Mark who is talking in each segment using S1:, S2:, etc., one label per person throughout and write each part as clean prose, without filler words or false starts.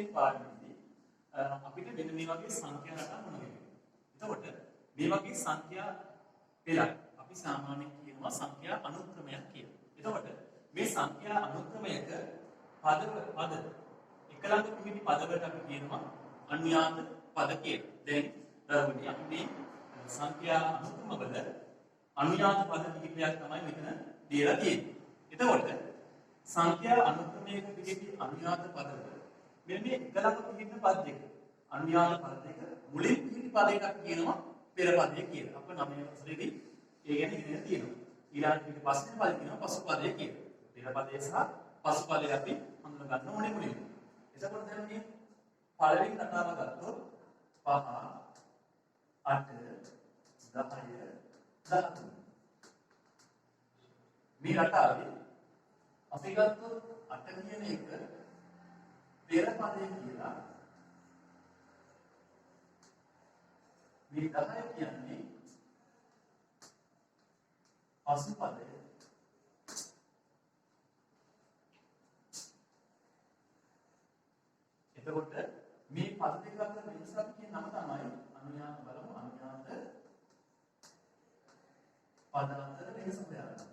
S1: ශ්‍රේණි පාඩමේදී අපිට මෙන්න මේ වගේ සංඛ්‍යා රටා මොනවද? එතකොට මේ වගේ සංඛ්‍යා පෙළක් අපි සාමාන්‍යයෙන් කියනවා සංඛ්‍යා අනුක්‍රමයක් කියලා. එතකොට මේ සංඛ්‍යා අනුක්‍රමයක පද එක ළඟ පිහිටි පදවලට අපි කියනවා අනුයාත පද කියලා. දැන් දරුවනි අපි මේ සංඛ්‍යා අනුක්‍රමවල අනුයාත පද කිහිපයක් තමයි මෙතන දීලා තියෙන්නේ. එතකොට සංඛ්‍යා අනුක්‍රමයක පිහිටි අනුයාත පදවල මෙන්න මේ එක ළඟ පිහිටන පද දෙක අනුයාත පද දෙක මුලින් පිහිටි පදයකට කියනවා පෙර පදය කියලා. අප 9 වසරේදී ඒ ගැන ඉගෙන තියෙනවා. ඊළඟට ඊට පස්සේ පද කියනවා පසු පදය කියලා. පෙර පදය සහ පසු පදය අපි හඳුනා ගන්න ඕනේ මුලින්ම. එතකොට දැන් මේ පළවෙනි කතාව ගත්තොත් 5 8 10 13 මේ රටාවේ අපි ගත්තොත් 8 කියන එක පෙර පදය කියලා. මේ 10 කියන්නේ පසු පදය. එතකොට මේ පද දෙක අතර වෙනස අපි කියන නම තමයි අනුයාත බලමු. අනුයාත පද අතර වෙනස හොයාගන්න.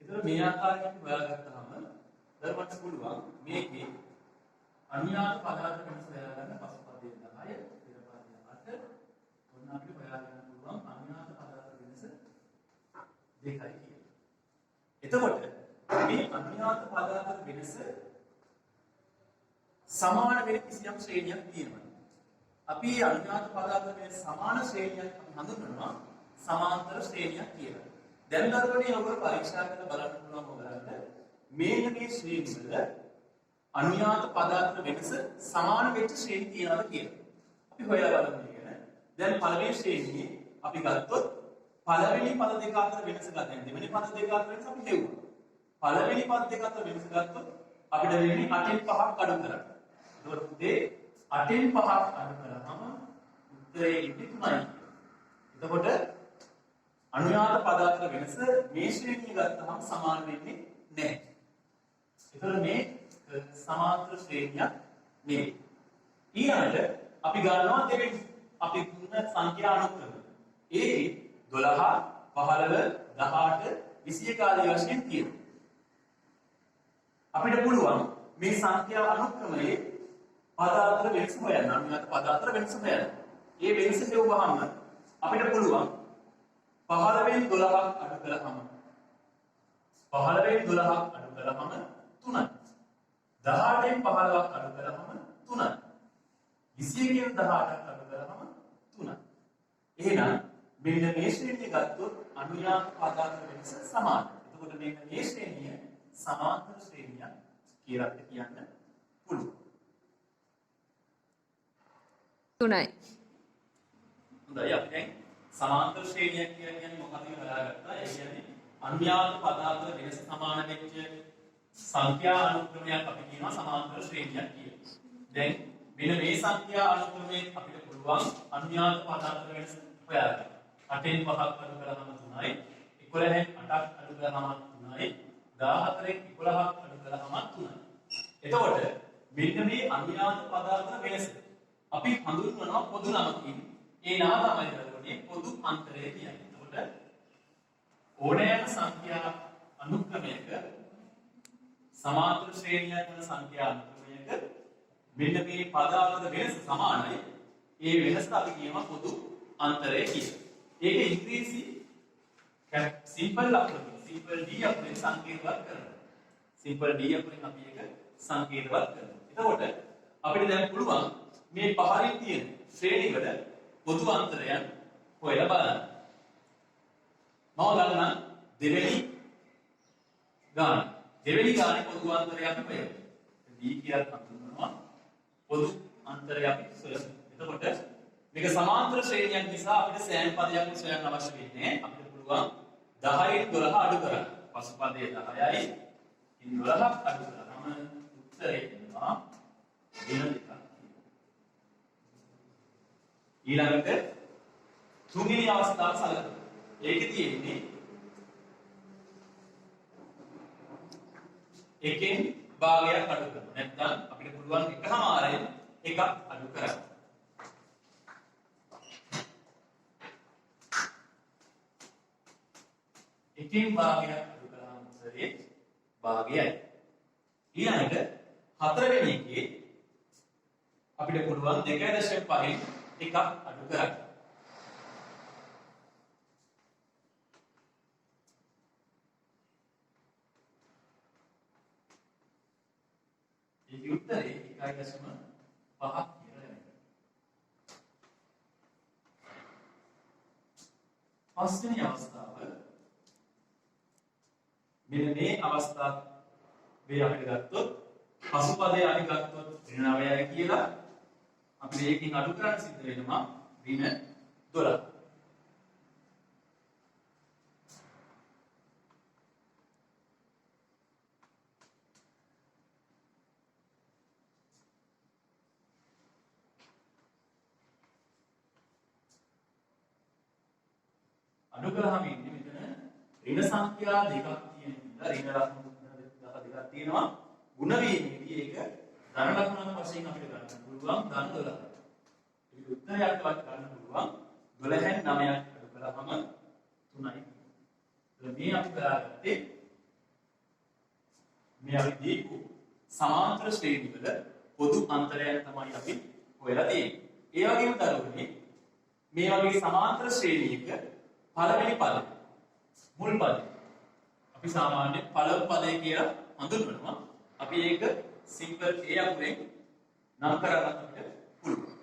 S1: එතකොට මේ ආකාරයෙන් හොයාගත්තාම දරුවන්ට පුළුවන් මේකේ අනුයාත පද අතර වෙනස හොයාගන්න පසු පදයේ 10 පෙර පදයේ 8 ඔන්න අපිට හොයාගන්න පුළුවන් අනුයාත පද අතර වෙනස 2යි කියලා. එතකොට මේ අනුයාත පද අතර වෙනස සමාන වෙන කිසියම් ශ්‍රේණියක් තියෙනවා. අපි අනුයාත පද අතර වෙනස සමාන ශ්‍රේණියක් අපි හඳුන්වනවා සමාන්තර ශ්‍රේණියක් කියලා. දැන් දරුවනේ ඔයගොල්ලෝ පරීක්ෂා කරලා බලන්න පුළුවන් ඔයගලන්ට මේ ශ්‍රේණි වල අනුයාත පද අතර වෙනස සමාන වෙච්ච ශ්‍රේණි තියනවාද කියලා. අපි හොයලා බලමු ඉගෙන. දැන් පළවෙනි ශ්‍රේණියේ අපි ගත්තොත් පළවෙනි පද දෙක අතර වෙනස ගන්න. දෙවෙනි පද දෙක අතර වෙනස අපි හෙව්වා. පළවෙනි පද දෙක අතර වෙනස ගත්තොත් අපිට වෙන්නේ 8න් 5ක් අඩු කරගන්න. ඒකෝට උදේ 8න් 5ක් අඩු කරාම උත්තරේ ඉන්නේ 3යි. එතකොට අනුයාත පද අතර වෙනස මේ ශ්‍රේණිය ගත්තම සමාන වෙන්නේ නැහැ. ඒතර මේ සමාන්තර ශ්‍රේණියක් නෙවෙයි. ඊළඟට අපි ගන්නවා දෙවෙනි අපි දුන්න සංඛ්‍යා අනුක්‍රම. ඒකේ 12 15 18 21 ආදී වශයෙන් තියෙනවා. අපිට පුළුවන් මේ සංඛ්‍යා අනුක්‍රමයේ පද අතර වෙනස හොයන්න. අනුයාත පද අතර වෙනස හොයන්න. මේ වෙනස දෙවුවහම අපිට පුළුවන් 15 12ක් අඩු කළාම 15 12ක් අඩු කළාම 3යි. 18න් 15ක් අඩු කරාම 3යි. 21න් 18ක් අඩු කරාම 3යි. එහෙනම් මෙන්න මේ ශ්‍රේණිය ගත්තොත් අනුයාත පද අතර වෙනස සමානයි. එතකොට මේක මේ ශ්‍රේණිය සමාන්තර ශ්‍රේණියක් කියලා කියන්න පුළුවන්.
S2: 3යි.
S1: හොඳයි අපි දැන් සමාන්තර ශ්‍රේණියක් කියන්නේ මොකක්ද කියලා හොයාගත්තා. ඒ කියන්නේ අනුයාත පද අතර වෙනස සමාන වෙච්ච සංඛ්‍යා අනුක්‍රමයක් අපි කියනවා සමාන්තර ශ්‍රේණියක් කියලා. දැන් මෙන්න මේ සංඛ්‍යා අනුක්‍රමයේ අපිට පුළුවන් අනුයාත පද අතර වෙනස හොයාගන්න. 8න් 5ක් අඩු කරාම 3යි. 11න් 8ක් අඩු කරාම 3යි. 14න් 11ක් අඩු කරාම 3යි. එතකොට මෙන්න මේ අනුයාත පද අතර වෙනස අපි හඳුන්වනවා පොදු නමකින්. ඒ නම තමයි දරුවනේ පොදු අන්තරය කියන්නේ. එතකොට ඕනෑම සංඛ්‍යා අනුක්‍රමයක සමාන්තර ශ්‍රේණියක් වන සංඛ්‍යා අනුක්‍රමයක මෙන්න මේ පද අතර වෙනස සමානයි. ඒ වෙනසට අපි කියනවා පොදු අන්තරය කියලා. ඒක ඉංග්‍රීසි සිම්පල් අක්‍රමය. සිම්පල් D අක්‍රමයෙන් සංකේතවත් කරනවා. සිම්පල් D අක්‍රමයෙන් අපි ඒක සංකේතවත් කරනවා. එතකොට අපිට දැන් පුළුවන් මේ පහරින් තියෙන ශ්‍රේණි වල පොදු අන්තරයන් හොයලා බලන්න. මම ගන්නම් දෙවෙනි ගාන. දෙවෙනි ගානේ පොදු අන්තරය අපි හොයමු. D කියලා හඳුන්වනවා. පොදු අන්තරය අපි සොයමු. එතකොට මේක සමාන්තර ශ්‍රේණියක් නිසා අපිට සෑම පදයක් සොයන්න අවශ්‍ය වෙන්නේ. අපිට පුළුවන් 10න් 12 අඩු කරන්න. පසු පදයේ 10යි ඉන් 12ක් අඩු කරාම උත්තරේ එනවා ඍණ දෙකක්. ඊළඟට තුන්වෙනි අවස්ථාව සලකමු. ඒකේ තියෙන්නේ එකෙන් භාගයක් අඩු කරනවා. නැත්නම් අපිට පුළුවන් එකමාරයෙන් එකක් අඩු කරන්න. එකෙන් භාගයක් අඩු කරාම උත්තරේ භාගයයි. ඊළඟට හතරවෙනි එකේ අපිට පුළුවන් 2.5න් එකක් අඩු කරන්න. ඒකේ උත්තරේ 1.5 කියලා එනවා. පස්වෙනි අවස්ථාව මෙන්න මේ අවස්ථාවේ අපිට ගත්තොත් පසුපදයේ අපි ගත්තොත් ඍණ 9යි කියලා අපිට ඒකෙන් අඩු කරන්න සිද්ධ වෙනවා ඍණ 12. අඩු කරාම ඉන්නේ මෙතන ඍණ සංඛ්‍යා දෙකක් තියෙන නිසා ඍණ ලක්ෂණ දෙකක් තියෙනවා. ಗುಣ වීමේදී ඒක ධන ලක්ෂණ වශයෙන් අපිට ගන්න පුළුවන් ධන 12. ඒක උත්තරයක් වත් ගන්න පුළුවන් 12න් 9ක් අඩු කරාම 3යි. මේ අපි කරාගත්තේ මේ අපි දීපු සමාන්තර ශ්‍රේණි වල පොදු අන්තරයක් තමයි අපි හොයලා තියෙන්නේ. ඒ වගේම දරුවනේ මේ වගේ සමාන්තර ශ්‍රේණියක පළවෙනි පදය මුල් පදය අපි සාමාන්‍ය පළවෙනි පදය කියලා හඳුන්වනවා. අපි ඒක සිම්පල් A අකුරෙන් නම් කරගන්න අපිට පුළුවන්.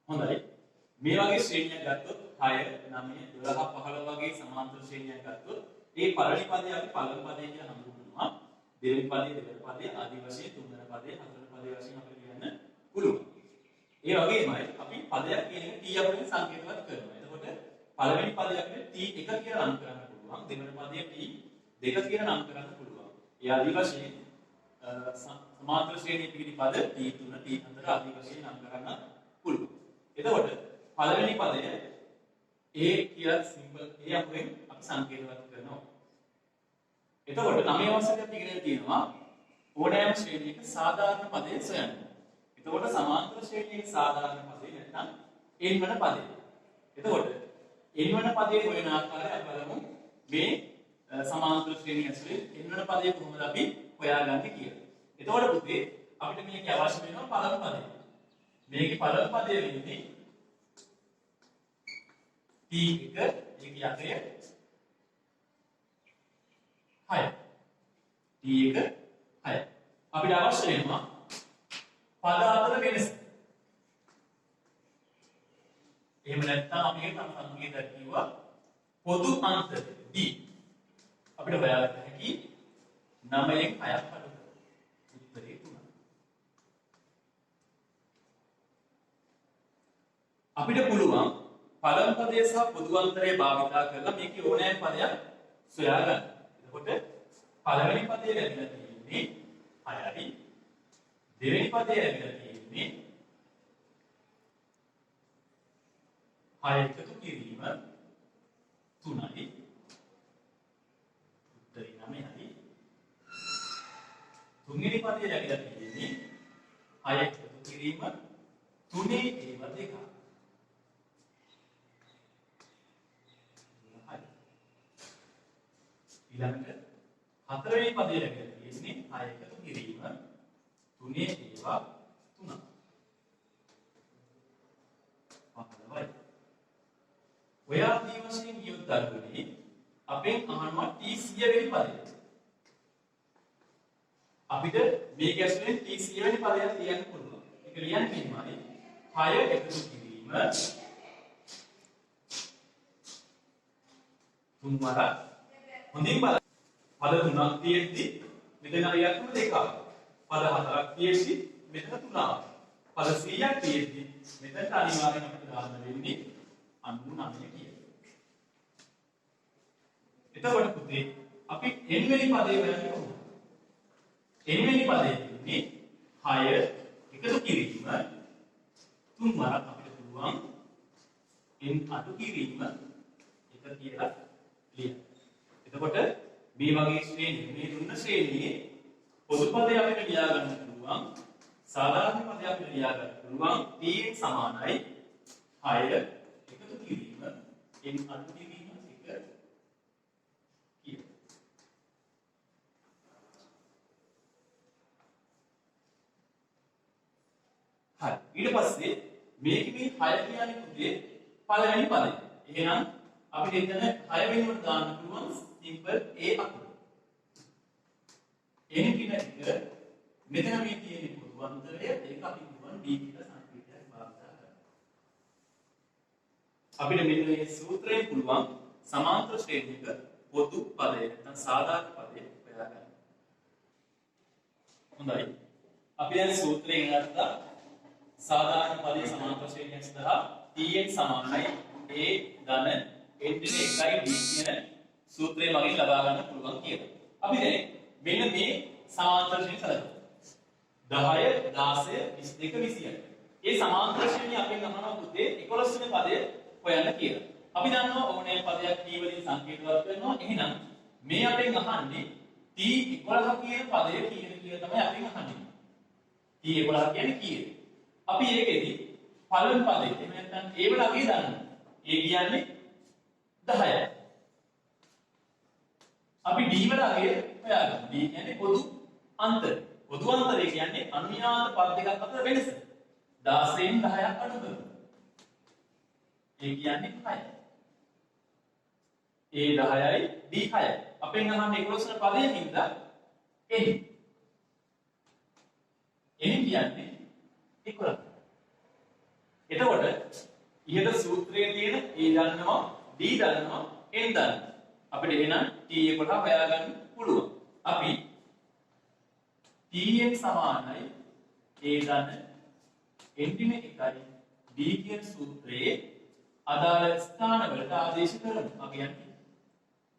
S1: හොඳයි. මේ වගේ ශ්‍රේණියක් ගත්තොත් 6 9 12 15 වගේ සමාන්තර ශ්‍රේණියක් ගත්තොත් ඒ පළවෙනි පදය අපි පළවෙනි පදය කියලා හඳුන්වනවා. දෙවෙනි පදය දෙවෙනි පදය ආදී වශයෙන් තුන්වෙනි පදය හතරවෙනි පදය වශයෙන් අපිට කියන්න පුළුවන්. ඒ වගේමයි අපි පදයක් කියන එක T අකුරෙන් සංකේතවත් කරනවා. එතකොට පළවෙනි පදය අපිට T1 කියලා නම් කරන්න පුළුවන්. දෙවෙනි පදය T2 කියලා නම් කරන්න පුළුවන්. ඒ ආදී වශයෙන් සමාන්තර ශ්‍රේණියේ පිහිටි පද T3 T4 ආදී වශයෙන් නම් කරන්න පුළුවන්. එතකොට පළවෙනි පදය A කියලා සිම්පල් A අකුරෙන් අපි සංකේතවත් කරනවා. එතකොට 9 වසරට අපි ඉගෙන තියෙනවා ඕනෑම ශ්‍රේණියක සාධාරණ පදය සොයන්න. එතකොට සමාන්තර ශ්‍රේණියක සාධාරණ පදය නැත්නම් n වන පදය. එතකොට n වන පදයේ හොයන ආකාරය අපි බලමු. මේ සමාන්තර ශ්‍රේණිය ඇතුලේ n වන පදය කොහොමද අපි හොයාගන්නේ කියලා. එතකොට පුතේ අපිට මේකේ අවශ්‍ය වෙනවා පළමු පදය. මේකේ පළමු පදය වෙන්නේ T1 ඒකේ අගය 6. T1 6. අපිට අවශ්‍ය වෙනවා පද අතර වෙනස. එහෙම නැත්නම් අපි ඒක සංකේතයක් කිව්වා පොදු අන්තර D. අපිට හොයාගන්න හැකි 9න් 6ක් අඩු කරලා උත්තරේ 3. අපිට පුළුවන් පළමු පදයේ සහ පොදු අන්තරය භාවිතා කරලා මේකේ ඕනෑම පදයක් සොයා ගන්න. එතකොට පළවෙනි පදයේ ලැබිලා තියෙන්නේ 6යි. දෙවෙනි පදයේ ලැබිලා තියෙන්නේ 6 එකතු කිරීම 3යි. උත්තරේ 9යි. තුන්වෙනි පදයේ ලැබිලා තියෙන්නේ 6 එකතු කිරීම 3ේ ඒව දෙක. ඊළඟට හතරවෙනි පදයේ ලැබිලා තියෙන්නේ 6 එකතු කිරීම 3ේ ඒවා 3. 15යි. ඔය ආදී වශයෙන් කියොත් දරුවනේ අපෙන් අහනවා T 100 වෙනි පදය. අපිට මේක ඇතුලේ T 100 වෙනි පදයක් ලියන්න පුළුවන්. ඒක ලියන්නේ මෙහෙමයි. 6 එකතු කිරීම 3 වරක්. හොඳින් බලන්න. පද 3ක් තියෙද්දි මෙතන හරියටම දෙකක්. පද 4ක් තියෙද්දි මෙතන 3ක්. පද 100ක් තියෙද්දි මෙතනට අනිවාර්යෙන් අපිට දාන්න වෙන්නේ 99 කියලා. එතකොට පුතේ අපි n වෙනි පදේ හොයන්නේ කොහොමද? n වෙනි පදේ තියෙන්නේ 6 එකතු කිරීම තුන් වරක් අපිට පුළුවන් n අඩු කිරීම 1 කියලා ලියන්න. එතකොට මේ වගේ ශ්‍රේණිය මේ දුන්න ශ්‍රේණියේ පොදු පදේ අපිට ලියා ගන්න පුළුවන් සාධාරණ පදේ අපිට ලියා ගන්න පුළුවන් t සමානයි 6 එකතු කිරීම n අඩු කිරීම 1 කියලා. හරි ඊට පස්සේ මේක මේ 6 කියන්නේ පුතේ පළවෙනි පදේ. එහෙනම් අපිට එතන 6 වෙනුවට දාන්න පුළුවන් සිම්පල් a අකුර. n කියන එක මෙතන මේ තියෙන පොදු අන්තරය ඒක අපි කියනවා d කියලා සංකේතයක් භාවිත කරනවා. අපිට මෙන්න මේ සූත්‍රයෙන් පුළුවන් සමාන්තර ශ්‍රේණියක පොදු පදය නැත්නම් සාධාරණ පදය හොයාගන්න. හොඳයි. අපි දැන් සූත්‍රයෙන් ගත්තා සාධාරණ පදයේ සමාන්තර ශ්‍රේණියක් සඳහා tn සමානයි a ධන n දින 1යි d කියන සූත්‍රය මගින් ලබා ගන්න පුළුවන් කියලා. අපි දැන් මෙන්න මේ සමාන්තර ශ්‍රේණිය සලකමු. 10 16 22 21. මේ සමාන්තර ශ්‍රේණිය අපෙන් අහනවා පුතේ 11 වෙනි පදය හොයන්න කියලා. අපි දන්නවා ඕනෑම පදයක් t වලින් සංකේතවත් කරනවා. එහෙනම් මේ අපෙන් අහන්නේ t 11 කියන පදය කීයද කියලා තමයි අපෙන් අහන්නේ. t 11 කියන්නේ කීයද? අපි ඒකෙදි පළවෙනි පදේ එහෙම නැත්නම් a වල අගේ දාන්න. a කියන්නේ 10යි. අපි d වල අගේ හොයාගමු. d කියන්නේ පොදු අන්තරය. පොදු අන්තරය කියන්නේ අනුයාත පද දෙකක් අතර වෙනස. 16න් 10ක් අඩු කරනවා. a කියන්නේ 6යි. a 10යි d 6යි. අපෙන් අහන්නේ 11 වෙනි පදයෙන් හින්දා n. n කියන්නේ 11. එතකොට ඉහත සූත්‍රයේ තියෙන a දන්නවා d දන්නවා n දන්නවා. අපිට එහෙනම් t 11 හොයාගන්න පුළුවන්. අපි tn සමානයි a ධන n දින 1යි d කියන සූත්‍රයේ අදාළ ස්ථාන වලට ආදේශ කරමු. අපි කියන්නේ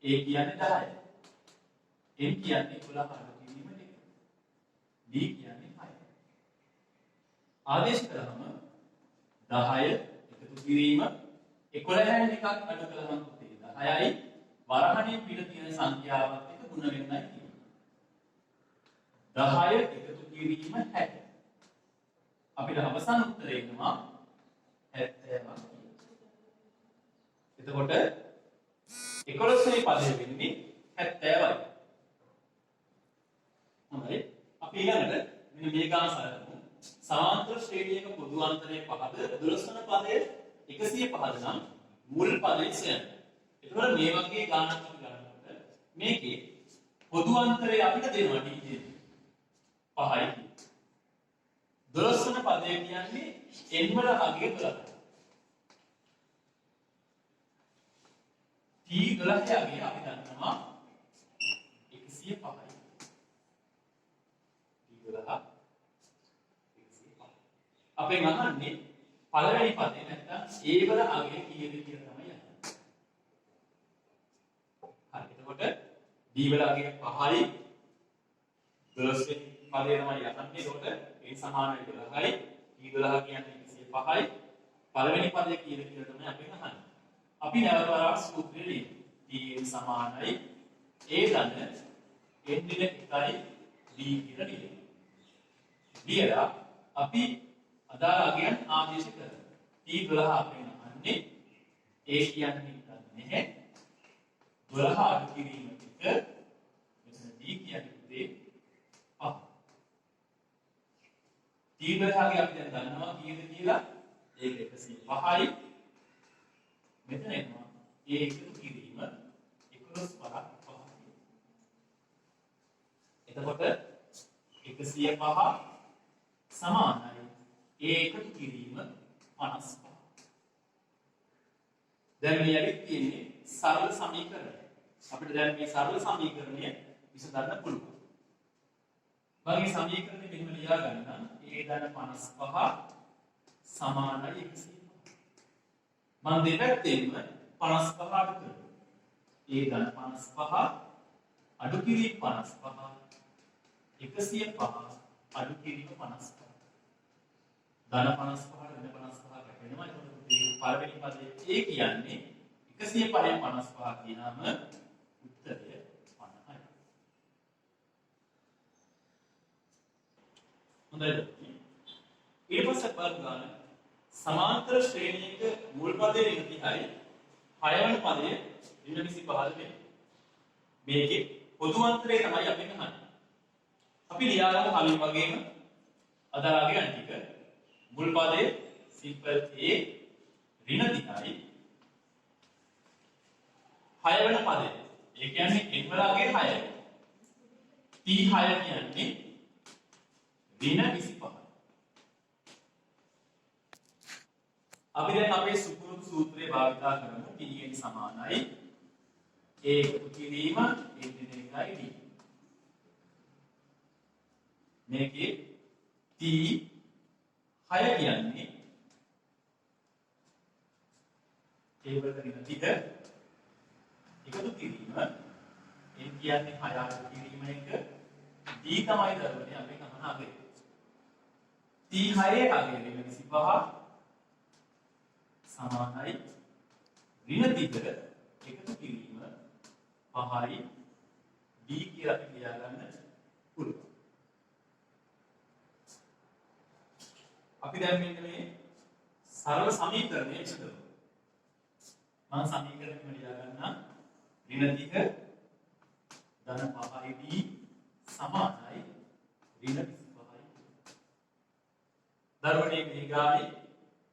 S1: a කියන්නේ 10යි. n කියන්නේ 11 අඩු කිරීම 2. d කියන්නේ 6යි. ආදේශ කරාම 10 එකතු කිරීම 11න් එකක් අඩු කළාම පුතේ 10යි වරහණේ පිට තියෙන සංඛ්‍යාවත් එක්ක ගුණ වෙන්නයි තියෙන්නේ. 10 එකතු කිරීම 60. අපිට අවසන් උත්තරේ එනවා 70ක්. එතකොට 11 වෙනි පදේ වෙන්නේ 70යි. හොඳයි. අපි ඊළඟට මෙන්න මේ ගාන සලකමු. සමාන්තර ශ්‍රේණියක පොදු අන්තරය 5ද 12 වන පදයේ 105ද නම් මුල් පදයේ සයන. එතකොට මේ වගේ ගානක් අපි ගන්නකොට මේකේ පොදු අන්තරය අපිට දෙනවා d කියන 5යි. 12 වන පදය කියන්නේ n වල අගය 12යි. t 12 අගය අපි දන්නවා 105යි. t 12 අපෙන් අහන්නේ පළවෙනි පදේ නැත්නම් a වල අගය කීයද කියලා තමයි අහන්නේ. හරි. එතකොට d වල අගය 5යි 12 වෙනි පදේ තමයි අහන්නේ. එතකොට a සමානයි 12යි t 12 කියන්නේ 105යි. පළවෙනි පදේ කීයද කියලා තමයි අපෙන් අහන්නේ. අපි නැවත වරක් සූත්‍රය ලියමු. t සමානයි a ධන n දින 1යි d කියලා ලියමු. ලියලා අපි අදාළ අගයන් ආදේශ කරනවා. t 12 අපෙන් අහන්නේ a කියන්නේ නැහැ. 12 අඩු කිරීම 1 මෙතන d කියන්නේ පුතේ 5. t 12 ගේ අපි දැන් දන්නවා කීයද කියලා. ඒක 105යි. මෙතන එනවා a එකතු කිරීම 11 වරක් 5. එතකොට 105 සමානයි a එකතු කිරීම 55. දැන් මේ ඇවිත් තියෙන්නේ සරල සමීකරණය. අපිට දැන් මේ සරල සමීකරණය විසඳන්න පුළුවන්. මම මේ සමීකරණය මෙහෙම ලියා ගන්නම්. a ධන 55 සමානයි 105. මම දෙපැත්තෙන්ම 55 අඩු කරනවා. a ධන 55 අඩු කිරීම 55 105 අඩු කිරීම 55. ධන 55 ඍණ 55කට වෙනවා. එතකොට මේ පළවෙනි පදයේ A කියන්නේ 105න් 55 කියනම උත්තරය 50යි. හොඳයි. ඊට පස්සේ බලන්න සමාන්තර ශ්‍රේණියක මුල් පදයේ ඍණ 30යි 6 වෙනි පදයේ ඍණ 25 වෙනවා. මේකේ පොදු අන්තරය තමයි අපි ගහන්නේ. අපි ලියාගමු කලින් වගේම අදාළගේ අන්තික මුල් පදයේ සිම්පල් A ඍණ 30යි 6 වෙනි පදේ. ඒ කියන්නේ n වලගේ 6යි. 36 කියන්නේ ඍණ 25. අපි දැන් අපේ සුපුරුදු සූත්‍රය භාවිතා කරමු. t n සමානයි a එකතු කිරීම a දින එකයි d. මේකේ t 6 කියන්නේ a වලට ඍණ 30 එකතු කිරීම n කියන්නේ 6 එකතු කිරීම එක d තමයි දරුවනේ අපි ගමන අගය. t 6 අගය ඍණ 25 සමානයි ඍණ 30 එකතු කිරීම 5යි d කියලා අපි ලියා ගන්න පුළුවන්. අපි දැන් මෙන්න මේ සරල සමීකරණය විසඳමු. මම සමීකරණය ලියා ගන්නම්. ඍණ 30 ධන 5යි d සමානයි ඍණ 25යි. දරුවනේ මේ ගානේ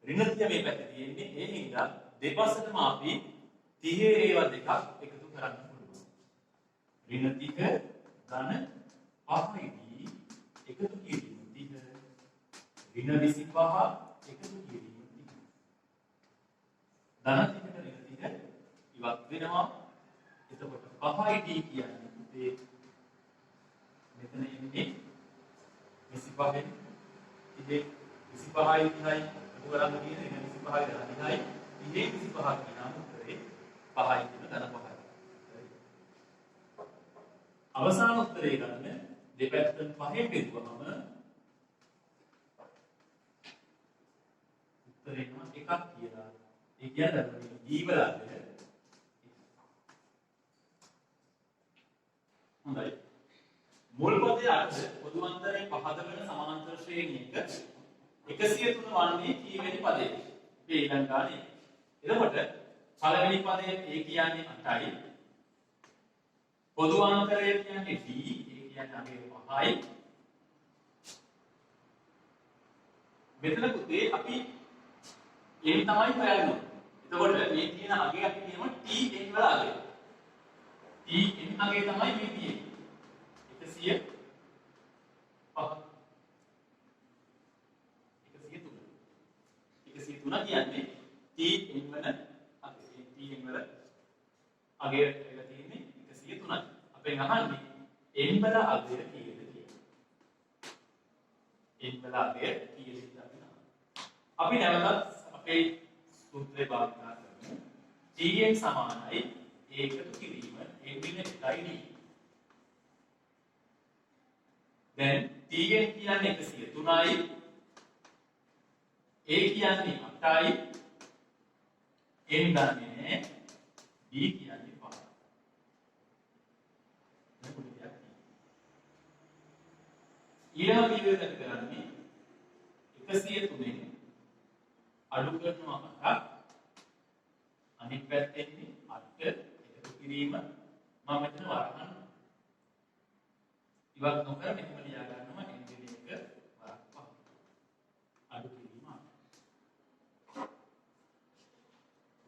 S1: ඍණ 30 මේ පැත්තේ තියෙන්නේ. ඒ හින්දා දෙපසටම අපි 30 ඒවා දෙකක් එකතු කරන්න පුළුවන්. ඍණ 30 ධන 5යි d එකතු කිරීම 30 ඍණ 25 එකතු කිරීම 30 ධන 30ට ඍණ 30 ඉවත් වෙනවා. එතකොට 5යි d කියන්නේ පුතේ මෙතන එන්නේ 25න් ඉතින් 25යි 30යි එකතු කරන්න තියෙන ඍණ 25යි ධන 30යි 30 25 කියනවා උත්තරේ 5යි කියන ධන 5යි. අවසාන උත්තරේ ගන්න දෙපැත්තෙන් 5ෙන් බෙදුවම උත්තරේ එනවා 1ක් කියලා. ඒ කියන්නේ d වලද හොඳයි. මුල් පදයේ අර්ථ පොදු අන්තරයෙන් පහද වෙන සමාන්තර ශ්‍රේණියක 103 වන්නේ කීවෙනි පදයේ? මේ ඊළඟ ගානේ. එතකොට පළවෙනි පදයේ a කියන්නේ 8යි. පොදු අන්තරය කියන්නේ d, a කියන්නේ අගේ 5යි. මෙතන පුතේ අපි n තමයි හොයන්නේ. එතකොට මේ තියෙන අගේ අපි කියනවා t n වල අගේ. t n අගේ තමයි මේ තියෙන්නේ. 105 103 කියන්නේ t n වල අගේ. t n වල අගේ කියලා තියෙන්නේ 103යි. අපෙන් අහන්නේ n වල අගය කීයද කියලා. n වල අගය කීයද කියලා අපි නැවතත් අපේ සූත්‍රය භාවිතා කරමු. tn සමානයි ඒකතු කිරීම n දින 1යි d. දැන් tn කියන්නේ 103යි a කියන්නේ 8යි n ගන්නේ d කියන්නේ 5යි. ඊළඟ විදිහට කරන්නේ 103න් අඩු කරනවා 8ක් අනිත් පැත්තෙන් 8 එකතු කිරීම මම මෙතන වරහන් ඉවත් නොකර මෙහෙම ලියා ගන්නවා n දින 1 වරක් 5 අඩු කිරීම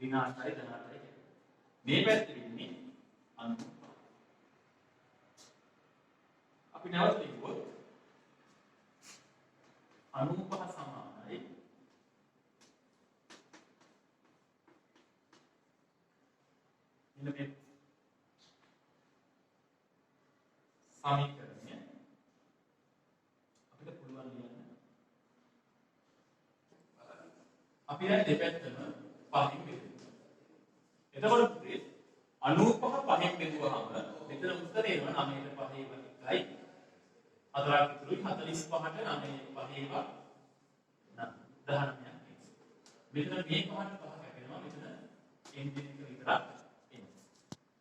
S1: විනාශයි ධනාටයි මේ පැත්තේ ඉන්නේ 95. අපි නැවත ලියුවොත් 95 සමානයි මෙන්න මේ සමීකරණය අපිට පුළුවන් ලියන්න. අපි දැන් දෙපැත්තම 5න් බෙදුවා. එතකොට පුතේ 95 5න් බෙදුවාම මෙතන උත්තරේ එනවා 9ට 5 1යි. 4ක් ඉතුරුයි 45ට 9 5 9. 19ක් මෙතන මේ කමාන්ඩ් පහ කැපෙනවා මෙතන n දෙක විතරක් එන්නේ.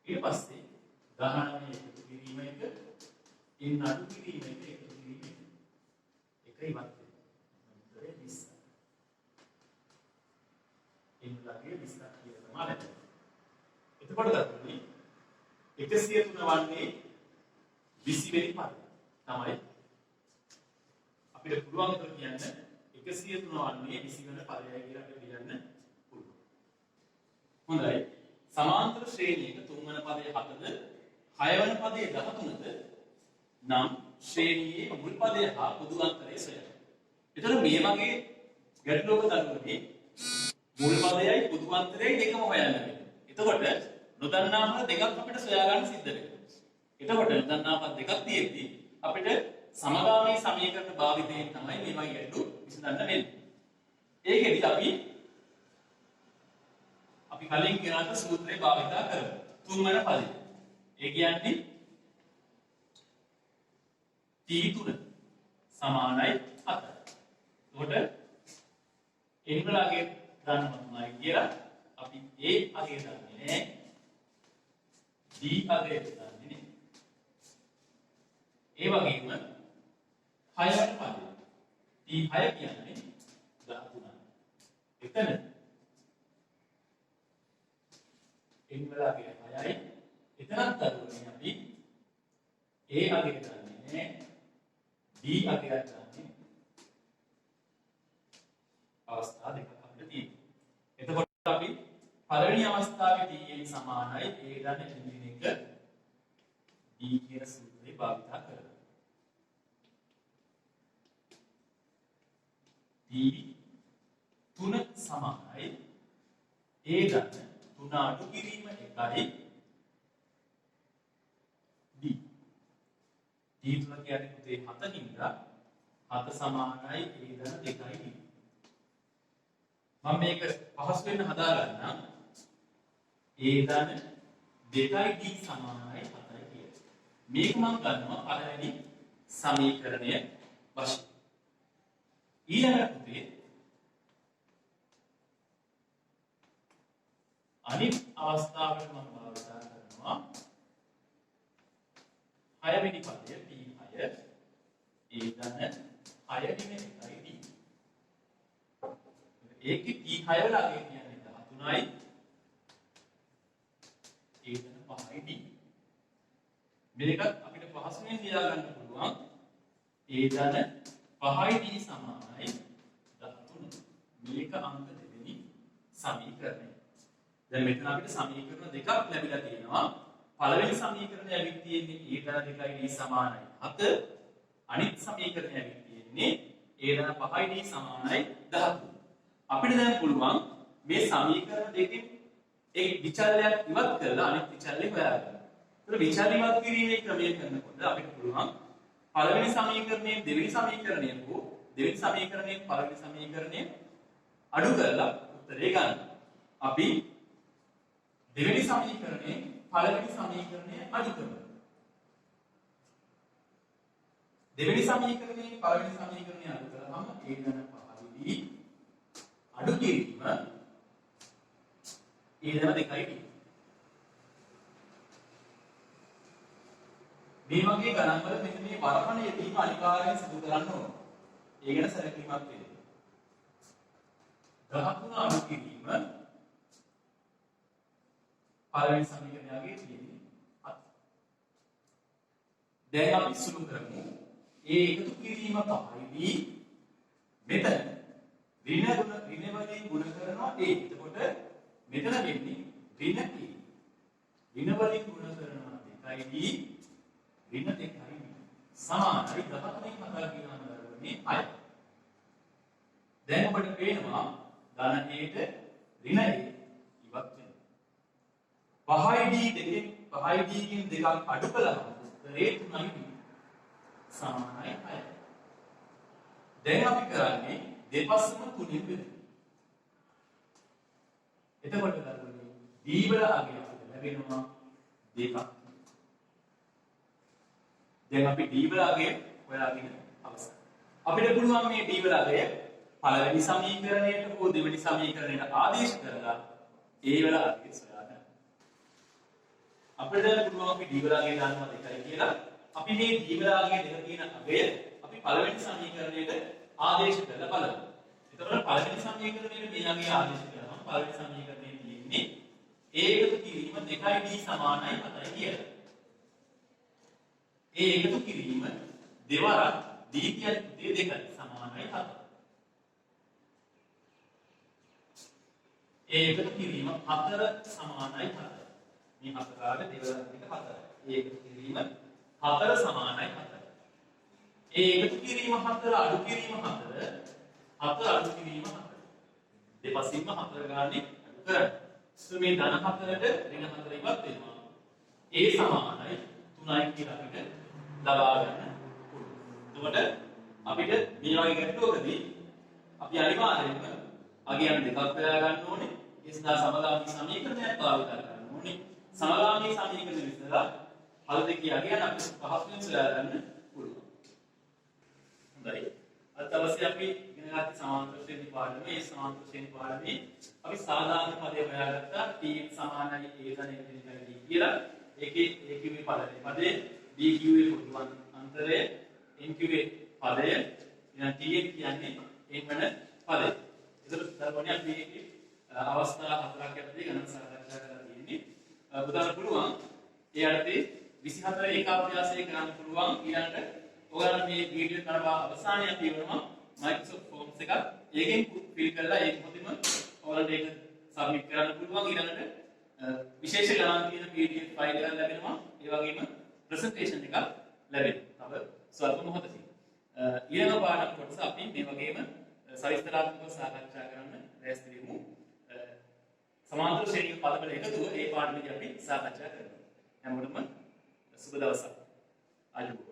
S1: ඊට පස්සේ 19 එකතු කිරීම එක n අඩු කිරීම එක එකතු කිරීම එක ඉවත් වෙනවා. උත්තරේ 20. n ලගේ 20ක් කියලා තමයි ලැබෙන්නේ. එතකොට ගත්තොත් 103 වන්නේ 20 වෙනි පදය. තමයි අපිට පුළුවන් කර කියන්න 103 වන්නේ 20 වෙනි පදයයි කියලා අපිට කියන්න පුළුවන්. හොඳයි. සමාන්තර ශ්‍රේණියක 3 වෙනි පදයේ 7ද 6 වෙනි පදයේ 13ද නම් ශ්‍රේණියේ මුල් පදය හා පොදු අන්තරය සොයන්න. එතකොට මේ වගේ ගැටලුවක දරුවනේ මුල් පදයයි පොදු අන්තරයයි දෙකම හොයන්න වෙනවා. එතකොට නොදන්නා පද දෙකක් අපිට සොයා ගන්න සිද්ධ වෙනවා. එතකොට නොදන්නා පද දෙකක් තියෙද්දි අපිට සමගාමී සමීකරණ භාවිතයෙන් තමයි මේ වගේ ගැටලු විසඳන්න වෙන්නේ. ඒකෙදි අපි කලින් ගෙනාත සූත්‍රය භාවිතා කරමු. 3 වෙනි පදය. ඒ කියන්නේ t3 සමානයි 7. එතකොට n වලගේ ගන්නවමයි කියලා අපි a අගය දන්නේ නැහැ. d අගය දන්නේ නැහැ. ඒ වගේම 6 වෙනි පදය. t6 කියන්නේ 13. එතන n වලගේ 6යි. එතනත් දරුවනේ අපි a අගය දන්නේ නැහැ. d අගය දන්නේ අවස්ථා දෙකක් අපිට තියෙනවා. එතකොට අපි පළවෙනි අවස්ථාවේ d n සමානයි a ගන්න එන්ජින් එක d කියන සූත්‍රය භාවිත කරලා. d 3 සමානයි a ගන්න 3 අඩු කිරීම 1යි d. d 3 කියන්නේ පුතේ 7 හින්දා 7 සමානයි a ගන්න 2යි d. මම මේක පහසු වෙන්න හදා ගන්නම්. a ගන්න 2යි d සමානයි 7යි කියලා. මේක මම ගන්නවා පළවෙනි සමීකරණය වශයෙන්. ඊළඟට පුතේ අනිත් අවස්ථාවට මම භාවිත කරනවා 6 වෙනි පදය t6 a ගන්න 6 දින 1යි d. ඒකේ t6 වල අගය කියන්නේ 13යි a ගන්න 5යි d. මේකත් අපිට පහසුවෙන් ලියා ගන්න පුළුවන් a ගන්න 5යි d සමානයි 13. මේක අංක දෙවෙනි සමීකරණය. දැන් මෙතන අපිට සමීකරණ දෙකක් ලැබිලා තියෙනවා. පළවෙනි සමීකරණය ඇවිත් තියෙන්නේ a ගන්න 2යි d සමානයි 7. අනිත් සමීකරණය ඇවිත් තියෙන්නේ a ගන්න 5යි d සමානයි 13. අපිට දැන් පුළුවන් මේ සමීකරණ දෙකෙන් එක් විචල්‍යයක් ඉවත් කරලා අනිත් විචල්‍ය හොයාගන්න. ඒතර විචල්‍ය ඉවත් කිරීමේ ක්‍රමය කරනකොට අපිට පුළුවන් පළවෙනි සමීකරණයෙන් දෙවෙනි සමීකරණය හෝ දෙවෙනි සමීකරණයෙන් පළවෙනි සමීකරණය අඩු කරලා උත්තරේ ගන්න. අපි දෙවෙනි සමීකරණයෙන් පළවෙනි සමීකරණය අඩු කරමු. දෙවෙනි සමීකරණයෙන් පළවෙනි සමීකරණය අඩු කරාම a ගන්න 5යි d අඩු කිරීම a ගන්න 2යි d. මේ වගේ ගණන් වල මෙන්න මේ වර්ධන යෙදීම අනිවාර්යයෙන් සිදු කරන්න ඕන. ඒ ගැන සැලකීමක් වෙන්න. 13 අඩු කිරීම පළවෙනි සමීකරණයගේ තියෙන්නේ 7. දැන් අපි සුළු කරමු. a එකතු කිරීම 5යි d මෙතන ඍණ වලින් ගුණ කරනවා a. එතකොට මෙතන වෙන්නේ ඍණ a. ඍණ වලින් ගුණ කරනවා 2යි d ඍණ 2යි සමානයි 13න් 7 කියනවා දරුවනේ 6. දැන් ඔබට පේනවා ධන a ට ඍණ a ඉවත් වෙනවා. 5යි d දෙකෙන් 5යි d කින් දෙකක් අඩු කළාම උත්තරේ 3යි d සමානයි 6. දැන් අපි කරන්නේ දෙපස්සම 3න් බෙදන්න. එතකොට දරුවනේ d වල අගය අපිට ලැබෙනවා 2ක්. දැන් අපි d වල අගය හොයාගෙන අවසන්. අපිට පුළුවන් මේ d වල අගය පළවෙනි සමීකරණයට හෝ දෙවෙනි සමීකරණයට ආදේශ කරලා ඒ වල අගය සොයාගන්න. අපිට පුළුවන් අපි d වල අගය දානවා 2යි කියලා. අපි මේ d වල අගය දෙක තියෙන අගය අපි පළවෙනි සමීකරණයට ආදේශ කරලා බලමු. එතකොට පළවෙනි සමීකරණයට මේ අගය ආදේශ කරනවා. පළවෙනි සමීකරණයේ තියෙන්නේ a එකතු කිරීම 2d සමානයි 7යි කියලා. a එකතු කිරීම දෙවරක් d කියන්නේ 2 සමානයි 7. a එකතු කිරීම 4 සමානයි 7. මේ 4 ආවේ දෙවරක් එක 4. a එකතු කිරීම 4 සමානයි 7. a එකතු කිරීම 4 අඩු කිරීම 4 4 අඩු කිරීම 4. දෙපසින්ම 4 ගානේ අඩු කරන්න. මේ ධන 4ට ඍණ 4 ඉවත් වෙනවා. a සමානයි 3යි කියලා අපිට ලබා ගන්න පුළුවන්. එතකොට අපිට මේ වගේ ගැටලුවකදී අපි අනිවාර්යයෙන්ම අගයන් දෙකක් හොයා ගන්න ඕනේ. ඒ සඳහා සමගාමී සමීකරණයක් භාවිත කරන්න ඕනේ. සමගාමී සමීකරණ විසඳලා හල දෙකේ අගයන් අපිට පහසුවෙන් සොයා ගන්න පුළුවන්. හොඳයි. අද දවසේ අපි ඉගෙන ගත්ත සමාන්තර ශ්‍රේණි පාඩමේ මේ සමාන්තර ශ්‍රේණි පාඩමේ අපි සාධාරණ පදේ හොයාගත්තා. t සමානයි a ධන d කියලා. ඒකේ a කිව්වේ පදේ b කිව්වේ පොදුන් අන්තරය n කිව්වේ පදය ඊළඟ t කියන්නේ n වන පදය. ඒකට දරුවනේ අපි මේකේ අවස්ථා හතරක් යටතේ ගණන් සාකච්ඡා කරලා තියෙන්නේ. උදාහරණ පුළුවන් ඒ යටතේ 24 ඒකාභ්‍යාසය කරන්න පුළුවන්. ඊළඟට ඔයාලා මේ වීඩියෝ කරලා අවසානයේ තියෙනවා Microsoft Forms එකක්. ඒකෙන් ෆිල් කරලා ඒක මොකදම ඔයාලට ඒක සබ්මිට් කරන්න පුළුවන්. ඊළඟට විශේෂ ගණන් තියෙන PDF ෆයිල් එකක් ලැබෙනවා. ඒ වගේම ප්‍රසන්ටේෂන් එකක් ලැබෙනවා. තව ස්වල්ප මොහොතකින්. ඊළඟ පාඩම් කොටස අපි මේ වගේම සවිස්තරාත්මකව සාකච්ඡා කරන්න ලෑස්ති වෙමු. සමාන්තර ශ්‍රේණික පදවල එකතුව ඒ පාඩමේදී අපි සාකච්ඡා කරනවා. හැමෝටම සුබ දවසක්. ආයුබෝවන්.